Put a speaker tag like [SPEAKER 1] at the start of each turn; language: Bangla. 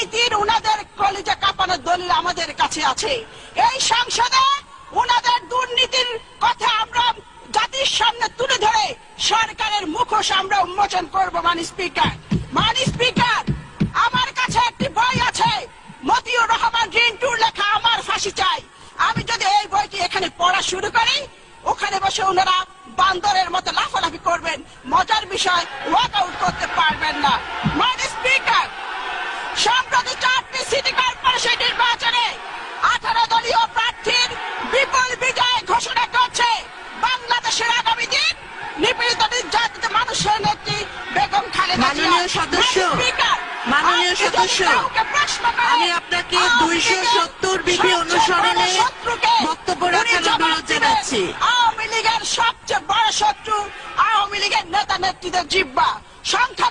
[SPEAKER 1] দুর্নীতির উনাদের কলিজা কাঁপানোর দলিল আমাদের কাছে আছে। এই সংসদে উনাদের দুর্নীতির কথা আমরা জাতির সামনে তুলে ধরে সরকারের মুখোশ আমরা উন্মোচন করব। মাননীয় স্পিকার, আমার কাছে একটি বই আছে, মতিউর রহমান রিন্টুর লেখা আমার ফাঁসি চাই। আমি যদি এই বইটি এখানে পড়া শুরু করি, ওখানে বসে ওনারা বান্দরের মতো লাফালাফি করবেন। মজার বিষয়, ওয়াক আউট করতে পারবেন না। মাননীয় স্পিকার, সম্প্রতি 4টি সিটি কর্পোরেশন নির্বাচনে 18 দলীয় প্রার্থীর বিপুল বিজয় ঘোষণা করছে বাংলাদেশের আগামী দিন নিপীড়িত নির্যাতিত মানুষের নেত্রী বেগম খালেদা জিয়া।
[SPEAKER 2] মাননীয় সদস্য, আমি আপনাকে 270 বিধি অনুসরণে বক্তব্য রাখার অনুরোধ জানাচ্ছি।
[SPEAKER 1] আওয়ামী লীগের সবচেয়ে বড় শত্রু আওয়ামী লীগের নেতা নেত্রীদের জিহ্বা। সংখ্যা